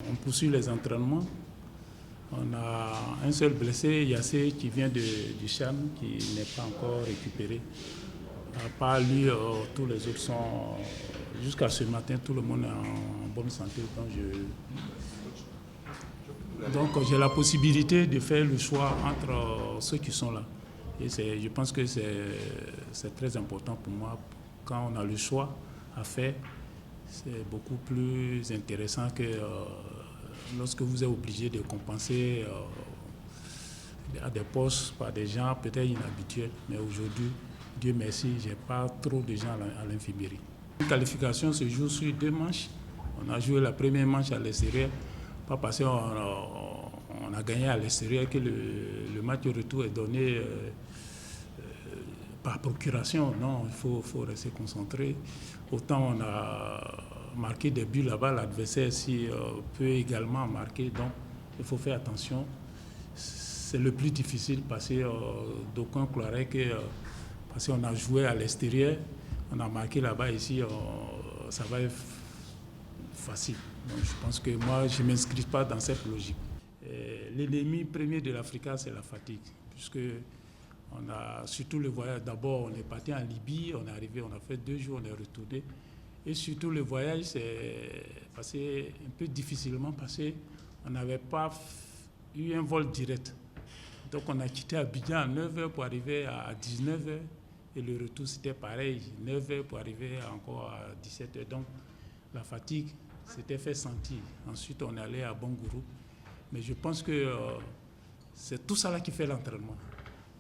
On poursuit les entraînements. On a un seul blessé, Yassé, qui vient du Chan, qui n'est pas encore récupéré. À part lui, tous les autres sont... Jusqu'à ce matin, tout le monde est en bonne santé. Donc j'ai la possibilité de faire le choix entre ceux qui sont là. Et je pense que c'est très important pour moi. Quand on a le choix à faire, c'est beaucoup plus intéressant que lorsque vous êtes obligé de compenser à des postes par des gens peut-être inhabituels. Mais aujourd'hui, Dieu merci, je n'ai pas trop de gens à l'infirmerie. La qualification se joue sur 2 manches. On a joué la première manche à l'extérieur, pas parce qu'on a gagné à l'extérieur que le match de retour est donné par procuration. Non, il faut rester concentré. Autant on a marqué des buts là-bas, l'adversaire peut également marquer. Donc il faut faire attention. C'est le plus difficile parce que d'aucuns croiraient que parce qu'on a joué à l'extérieur, on a marqué là-bas, ici, ça va être facile. Donc je pense que moi, je ne m'inscris pas dans cette logique. L'ennemi premier de l'Afrique, c'est la fatigue. Puisque on a surtout le voyage. D'abord, on est parti en Libye, on est arrivé, on a fait 2 jours, on est retourné. Et surtout, le voyage, c'est passé un peu difficilement parce qu'on n'avait pas eu un vol direct. Donc, on a quitté Abidjan à 9h pour arriver à 19h. Et le retour, c'était pareil, 9h pour arriver encore à 17h. Donc, la fatigue s'était fait sentir. Ensuite, on est allé à Bongourou. Mais je pense que c'est tout ça là qui fait l'entraînement.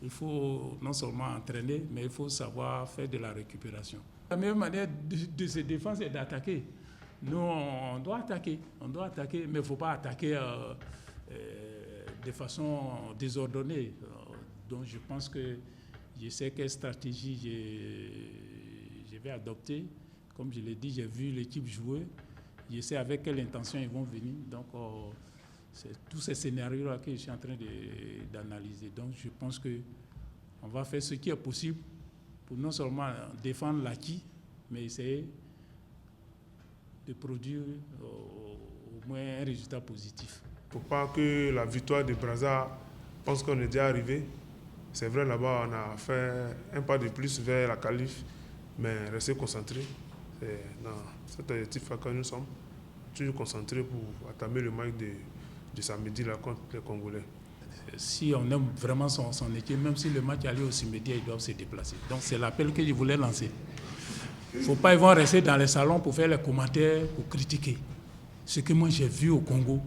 Il faut non seulement entraîner, mais il faut savoir faire de la récupération. La meilleure manière de se défendre, c'est d'attaquer. Nous, on doit attaquer, mais il ne faut pas attaquer de façon désordonnée. Donc je pense que je sais quelle stratégie je vais adopter. Comme je l'ai dit, j'ai vu l'équipe jouer. Je sais avec quelle intention ils vont venir. Donc c'est tous ces scénarios-là que je suis en train d'analyser. Donc je pense qu'on va faire ce qui est possible pour non seulement défendre l'acquis, mais essayer de produire au moins un résultat positif. Il ne faut pas que la victoire de Brazza pense qu'on est déjà arrivé. C'est vrai, là-bas, on a fait un pas de plus vers la qualif, mais rester concentré. C'est dans cet objectif que nous sommes, toujours concentrés pour entamer le match de samedi là, contre les Congolais. Si on aime vraiment son équipe, même si le match allait au cimetière, ils doivent se déplacer. Donc c'est l'appel que je voulais lancer. Il ne faut pas ils vont rester dans les salons pour faire les commentaires, pour critiquer. Ce que moi j'ai vu au Congo,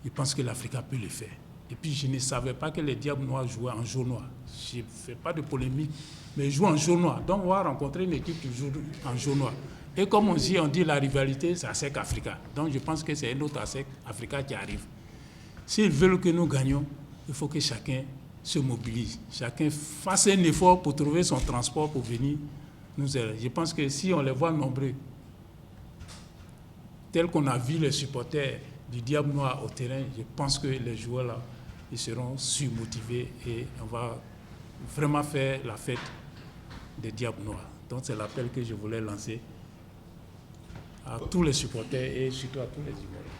je pense que l'Afrique peut le faire. Et puis je ne savais pas que les Diables Noirs jouaient en jaune noir. Je ne fais pas de polémique, mais ils jouent en jaune noir. Donc on va rencontrer une équipe qui joue en jaune noir. Et comme on dit la rivalité, c'est ASEC Africa. Donc je pense que c'est un autre ASEC Africa qui arrive. S'ils veulent que nous gagnions, il faut que chacun se mobilise. Chacun fasse un effort pour trouver son transport pour venir nous aider. Je pense que si on les voit nombreux, tels qu'on a vu les supporters du Diable Noir au terrain, je pense que les joueurs là, ils seront surmotivés et on va vraiment faire la fête des Diables Noirs. Donc c'est l'appel que je voulais lancer à tous les supporters et surtout à tous les Ivoiriens.